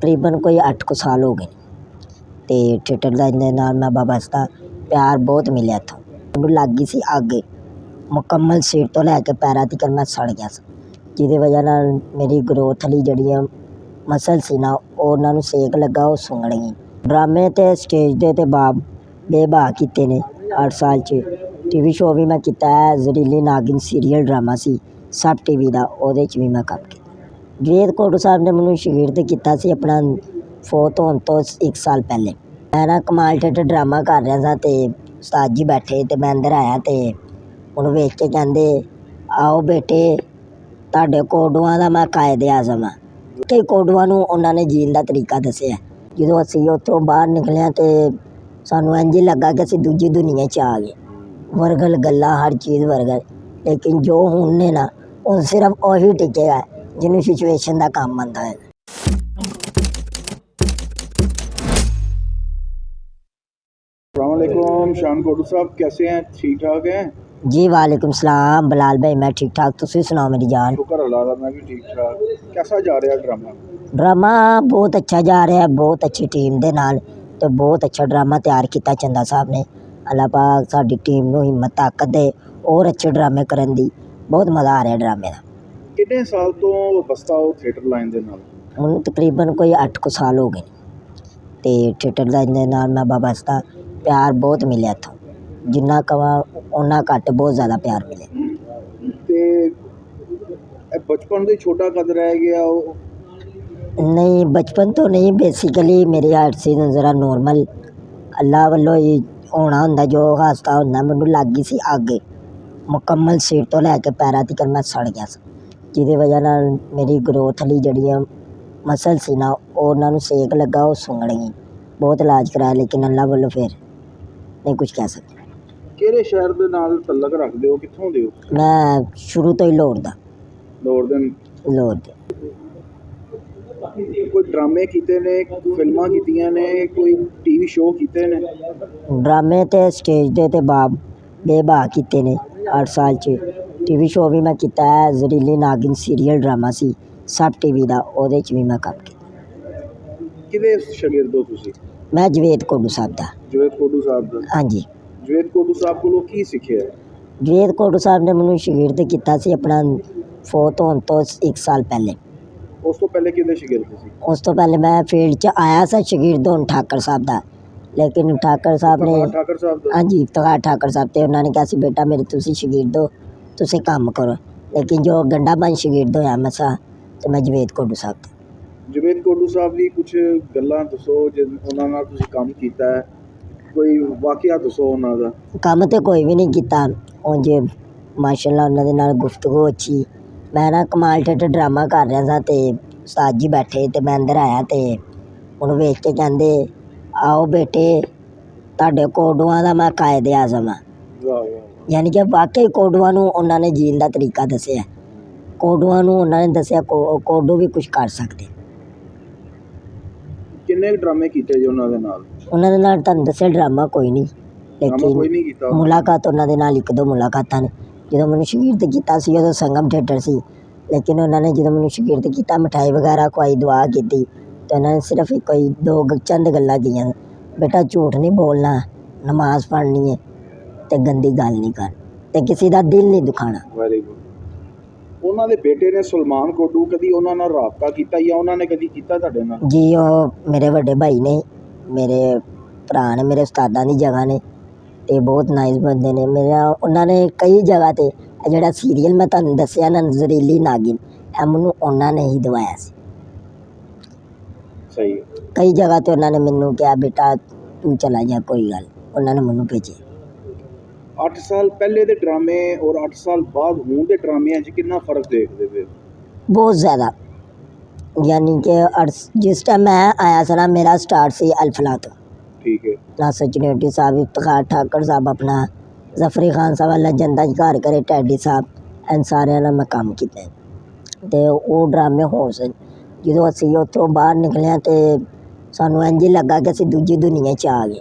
ਤਕਰੀਬਨ ਕੋਈ 8 ਕੁ ਸਾਲ ਹੋ ਗਏ ਅਤੇ ਥੀਏਟਰ ਦਾ ਇਹਦੇ ਨਾਲ ਮੈਂ ਵਾਬਸਤਾ ਪਿਆਰ ਬਹੁਤ ਮਿਲਿਆ ਇੱਥੋਂ। ਮੈਨੂੰ ਲੱਗ ਗਈ ਸੀ ਅੱਗ, ਮੁਕੰਮਲ ਸਿਰ ਤੋਂ ਲੈ ਕੇ ਪੈਰਾਂ ਤੀਕਰ ਮੈਂ ਸੜ ਗਿਆ ਸੀ, ਜਿਹਦੀ ਵਜ੍ਹਾ ਨਾਲ ਮੇਰੀ ਗਰੋਥ ਲਈ ਜਿਹੜੀਆਂ ਮਸਲ ਸੀ ਨਾ ਉਹਨਾਂ ਨੂੰ ਸੇਕ ਲੱਗਾ, ਉਹ ਸੁੰਗੜ ਗਈ। ਡਰਾਮੇ ਅਤੇ ਸਟੇਜ ਦੇ ਅਤੇ ਬੇਬਾਹ ਕੀਤੇ ਨੇ 8 ਸਾਲ 'ਚ। TV ਸ਼ੋਅ ਵੀ ਮੈਂ ਕੀਤਾ ਹੈ, ਜ਼ਹਿਰੀਲੀ ਨਾਗਿਨ ਸੀਰੀਅਲ ਡਰਾਮਾ ਸੀ ਸਬ TV ਦਾ, ਉਹਦੇ 'ਚ ਵੀ ਮੈਂ ਕੰਮ ਕੀਤਾ। ਜਵੇਦ ਕੋਟੂ ਸਾਹਿਬ ਨੇ ਮੈਨੂੰ ਸ਼ਾਗਿਰਦ ਕੀਤਾ ਸੀ ਆਪਣਾ ਫੌਤ ਹੋਣ ਤੋਂ 1 ਸਾਲ ਪਹਿਲੇ। ਮੈਂ ਨਾ ਕਮਾਲ ਥੀਏਟਰ ਡਰਾਮਾ ਕਰ ਰਿਹਾ ਸਾਂ ਅਤੇ ਉਸਤਾਦ ਜੀ ਬੈਠੇ ਅਤੇ ਮੈਂ ਅੰਦਰ ਆਇਆ ਅਤੇ ਉਹਨੂੰ ਵੇਖ ਕੇ ਕਹਿੰਦੇ, ਆਓ ਬੇਟੇ ਤੁਹਾਡੇ ਕੋਡੂਆਂ ਦਾ ਮੈਂ ਕਾਇਦੇ ਆਜ਼ਮ ਹਾਂ। ਕਈ ਕੋਡੂਆਂ ਨੂੰ ਉਹਨਾਂ ਨੇ ਜੀਣ ਦਾ ਤਰੀਕਾ ਦੱਸਿਆ। ਜਦੋਂ ਅਸੀਂ ਉੱਥੋਂ ਬਾਹਰ ਨਿਕਲੇ ਅਤੇ ਸਾਨੂੰ ਇੰਝ ਲੱਗਾ ਕਿ ਅਸੀਂ ਦੂਜੀ ਦੁਨੀਆ 'ਚ ਆ ਗਏ। ਵਰਗਲ ਗੱਲਾਂ, ਹਰ ਚੀਜ਼ ਵਰਗਲ, ਲੇਕਿਨ ਜੋ ਹੁਣ ਨੇ ਨਾ ਉਹ ਸਿਰਫ ਉਹੀ ਟਿਕੇਗਾ ਜਿਹਨੂੰ ਸਿਚੁਏਸ਼ਨ ਦਾ ਕੰਮ ਆਉਂਦਾ ਹੈ। अस्सलामुअलैकुम शान कोटू साहब, कैसे हैं? ठीक ठाक हैं जी वालेकुम सलाम बिलाल भाई, मैं ठीक ठाक, तुसी सुनाओ मेरी जान। शुक्र अल्लाह का, मैं भी ठीक ठाक। कैसा जा रहा ड्रामा? ड्रामा बहुत अच्छा जा रहा है, बहुत अच्छी टीम दे नाल ते बहुत अच्छा ड्रामा तैयार किया चंदा साहब ने। अल्लाह पाक साडी टीम नूं हिम्मत ताकत दे और अच्छे ड्रामे करन दी। बहुत मज़ा आ रहा ड्रामे का। कितने साल तो बस्ता हो थिएटर लाइन दे नाल? हुण तकरीबन कोई 8 कुछ साल हो गए ते थिएटर लाइन दे नाल मैं वाबस्ता प्यार बहुत मिले इत्थों, जिन्ना कवा उन्ना घट, बहुत ज़्यादा प्यार मिले। ते बचपन से छोटा कद रह गया? नहीं बचपन तो नहीं, बेसिकली मेरी हाइट सी ज़रा नॉर्मल, अल्लाह वालों ही होना हुंदा जो हादसा हुंदा। मैनूं लग गई सी अग, मुकम्मल सिर तो लैके पैरां तक मैं सड़ गया सी, जिहदी वजह नाल मेरी ग्रोथ लई जिहड़ियां मसल सी ना उन्हां नूं सेक लगा, वो सुंगड़ गई। बहुत इलाज कराया लेकिन अल्लाह वालों फिर नहीं कुछ कह सकते। किहड़े शहर दे नाल तल्लक रखदे हो, कित्थों दे हो? मैं शुरू तो ही लाहौर दा। लाहौर दे कोई ड्रामे कीते ने, फिल्मां कीतियां ने, कोई TV शो कीते ने? ड्रामे ते स्टेज दे ते बेबाह कीते ने 8 साल 'ਚ। TV शो भी मैं किया है, ਜ਼ਹਿਰੀਲੀ नागिन सीरीअल ड्रामा सी सब TV ਦਾ, ਉਹਦੇ 'ਚ ਵੀ ਮੈਂ ਕੰਮ ਕੀਤਾ। किहदे शागिर्द हो तुसीं? मैं जवेद कोटू साहब ਦਾ। जवेद कोटू साहब ਦਾ? ਹਾਂਜੀ। जवेद कोटू साहब ਕੋਲੋਂ ਕੀ ਸਿੱਖਿਆ? ਜਵੇਦ ਕੋਟੂ ਸਾਹਿਬ ਨੇ ਮੈਨੂੰ ਸ਼ਾਗਿਰਦ ਕੀਤਾ ਸੀ ਆਪਣਾ ਫੌਤ ਹੋਣ ਤੋਂ 1 ਸਾਲ ਪਹਿਲੇ। ਉਸ ਤੋਂ ਪਹਿਲੇ ਕਿਹਦੇ ਸ਼ਾਗਿਰਦ ਸੀ? ਉਸ ਤੋਂ ਪਹਿਲੇ ਮੈਂ ਫੀਲਡ 'ਚ ਆਇਆ ਸੀ ਸ਼ਾਗਿਰਦ ਹੋਣ ਠਾਕਰ ਸਾਹਿਬ ਦਾ, ਲੇਕਿਨ ਠਾਕਰ ਸਾਹਿਬ ਨੇ ਠਾਕਰ ਸਾਹਿਬ ਦਾ? ਹਾਂਜੀ ਇਫਤਖਾਰ ਠਾਕਰ ਸਾਹਿਬ, ਤੇ ਉਹਨਾਂ ਨੇ ਕਿਹਾ ਸੀ ਬੇਟਾ ਮੇਰੇ ਤੁਸੀਂ ਸ਼ਾਗਿਰਦ ਹੋ, ਤੁਸੀਂ ਕੰਮ ਕਰੋ। ਲੇਕਿਨ ਜੋ ਗੰਡਾ ਬਣ ਸ਼ਾਗਿਰਦ ਹੋਇਆ ਮਸਾਂ, ਤੇ ਮੈਂ ਜਵੇਦ ਕੋਟੂ ਸਾਹਿਬ ਦਾ। ਜਵੇਦ ਕੋਟੂ ਸਾਹਿਬ ਦੀ ਕੁਝ ਗੱਲਾਂ ਦੱਸੋ, ਉਹਨਾਂ ਨਾਲ ਤੁਸੀਂ ਕੰਮ ਕੀਤਾ ਹੈ, ਕੋਈ ਵਾਕਿਆ ਦੱਸੋ ਉਹਨਾਂ ਦਾ। ਕੰਮ ਤੇ ਕੋਈ ਵੀ ਨਹੀਂ ਕੀਤਾ, ਉਂਝ ਮਾਸ਼ਾਅੱਲਾ ਉਹਨਾਂ ਦੇ ਨਾਲ ਗੁਫ਼ਤਗੂ ਅੱਛੀ। ਮੈਂ ਨਾ ਕਮਾਲ ਥੀਏਟਰ ਡਰਾਮਾ ਕਰ ਰਿਹਾ ਸਾਂ ਅਤੇ ਉਸਤਾਦ ਜੀ ਬੈਠੇ ਅਤੇ ਮੈਂ ਅੰਦਰ ਆਇਆ ਅਤੇ ਉਹਨੂੰ ਵੇਖ ਕੇ ਕਹਿੰਦੇ, ਆਓ ਬੇਟੇ ਤੁਹਾਡੇ ਕੋਡੂਆਂ ਦਾ ਮੈਂ ਕਾਇਦੇ ਆਜ਼ਮ ਹਾਂ। ਯਾਨੀ ਕਿ ਵਾਕਈ ਕੋਡੂਆਂ ਨੂੰ ਉਹਨਾਂ ਨੇ ਜੀਣ ਦਾ ਤਰੀਕਾ ਦੱਸਿਆ। ਕੋਡੂਆਂ ਨੂੰ ਉਹਨਾਂ ਨੇ ਦੱਸਿਆ ਕੋਡੂ ਵੀ ਕੁਛ ਕਰ ਸਕਦੇ। ਕਿੰਨੇ ਡਰਾਮੇ ਕੀਤੇ ਜੀ ਉਹਨਾਂ ਦੇ ਨਾਲ? ਉਹਨਾਂ ਦੇ ਨਾਲ ਤੁਹਾਨੂੰ ਦੱਸਿਆ ਡਰਾਮਾ ਕੋਈ ਨਹੀਂ, ਕੋਈ ਨਹੀਂ ਲੇਕਿਨ ਕੀਤਾ। ਮੁਲਾਕਾਤ ਉਹਨਾਂ ਦੇ ਨਾਲ 1-2 ਮੁਲਾਕਾਤਾਂ ਨੇ। ਜਦੋਂ ਮੈਨੂੰ ਸ਼ਾਗਿਰਦ ਕੀਤਾ ਸੀ ਉਦੋਂ ਸੰਗਮ ਥੀਏਟਰ ਸੀ, ਲੇਕਿਨ ਉਹਨਾਂ ਨੇ ਜਦੋਂ ਮੈਨੂੰ ਸ਼ਾਗਿਰਦ ਕੀਤਾ ਮਿਠਾਈ ਵਗੈਰਾ ਖਵਾਈ, ਦੁਆ ਕੀਤੀ, ਅਤੇ ਉਹਨਾਂ ਨੇ ਸਿਰਫ ਕੋਈ 2 ਚੰਦ ਗੱਲਾਂ ਕਹੀਆਂ, ਬੇਟਾ ਝੂਠ ਨਹੀਂ ਬੋਲਣਾ, ਨਮਾਜ਼ ਪੜ੍ਹਨੀ ਹੈ ਅਤੇ ਗੰਦੀ ਗੱਲ ਨਹੀਂ ਕਰ, ਅਤੇ ਕਿਸੇ ਦਾ ਦਿਲ ਨਹੀਂ ਦੁਖਾਉਣਾ। Very good. ਉਹਨਾਂ ਦੇ ਬੇਟੇ ਨੇ ਸੁਲਮਾਨ ਕੋਟੂ, ਕਦੀ ਉਹਨਾਂ ਨਾਲ ਰਾਬਤਾ ਕੀਤਾ ਜਾਂ ਉਹਨਾਂ ਨੇ ਕਦੀ ਕੀਤਾ ਤੁਹਾਡੇ ਨਾਲ? ਜੀ ਉਹ ਮੇਰੇ ਵੱਡੇ ਭਾਈ ਨੇ, ਮੇਰੇ ਭਰਾ ਨੇ, ਮੇਰੇ ਉਸਤਾਦਾਂ ਦੀ ਜਗ੍ਹਾ ਨੇ ਅਤੇ ਬਹੁਤ ਨਾਈਸ ਬੰਦੇ ਨੇ। ਉਹਨਾਂ ਨੇ ਕਈ ਜਗ੍ਹਾ 'ਤੇ ਜਿਹੜਾ ਸੀਰੀਅਲ ਮੈਂ ਤੁਹਾਨੂੰ ਦੱਸਿਆ ਨਾ ਜ਼ਹਿਰੀਲੀ ਨਾਗਿਨ, ਇਹ ਮੈਨੂੰ ਉਹਨਾਂ ਨੇ ਹੀ ਦਵਾਇਆ ਸੀ। ਸਹੀ। ਕਈ ਜਗ੍ਹਾ 'ਤੇ ਉਹਨਾਂ ਨੇ ਮੈਨੂੰ ਕਿਹਾ ਬੇਟਾ ਤੂੰ ਚਲਾ ਜਾ, ਕੋਈ ਗੱਲ, ਉਹਨਾਂ ਨੇ ਮੈਨੂੰ ਭੇਜੇ। 8 ਸਾਲ ਪਹਿਲੇ ਦੇ ਡਰਾਮੇ ਔਰ 8 ਸਾਲ ਬਾਅਦ ਹੁਣ ਦੇ ਡਰਾਮਿਆਂ 'ਚ ਕਿੰਨਾ ਫਰਕ ਦੇਖਦੇ ਪਏ? ਬਹੁਤ ਜ਼ਿਆਦਾ। ਯਾਨੀ ਕਿ ਜਿਸ ਟਾਈਮ ਮੈਂ ਆਇਆ ਸੀ ਨਾ, ਮੇਰਾ ਸਟਾਰਟ ਸੀ ਅਲਫਲਾ ਤੋਂ। ਠੀਕ ਹੈ। ਨਾਸਰ ਚਨੇਟੀ ਸਾਹਿਬ, ਇਫਤਖਾਰ ਠਾਕਰ ਸਾਹਿਬ, ਆਪਣਾ ਜ਼ਫਰੀ ਖਾਨ ਸਾਹਿਬ, ਅੱਲਾ ਜੰਦਾ ਘਰ ਕਰੇ, ਟੈਡੀ ਸਾਹਿਬ, ਇਹਨਾਂ ਸਾਰਿਆਂ ਨਾਲ ਮੈਂ ਕੰਮ ਕੀਤਾ ਅਤੇ ਉਹ ਡਰਾਮੇ ਹੋਰ ਸਨ। ਜਦੋਂ ਅਸੀਂ ਉੱਥੋਂ ਬਾਹਰ ਨਿਕਲੇ ਅਤੇ ਸਾਨੂੰ ਇੰਝ ਲੱਗਾ ਕਿ ਅਸੀਂ ਦੂਜੀ ਦੁਨੀਆ 'ਚ ਆ ਗਏ।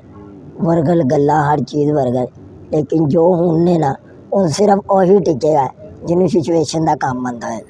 ਵਰਗਲ ਗੱਲਾਂ, ਹਰ ਚੀਜ਼ ਵਰਗਲ, ਲੇਕਿਨ ਜੋ ਹੁਣ ਨੇ ਨਾ ਉਹ ਸਿਰਫ ਉਹੀ ਟਿਕੇਗਾ ਜਿਹਨੂੰ ਸਿਚੁਏਸ਼ਨ ਦਾ ਕੰਮ ਆਉਂਦਾ ਹੈ।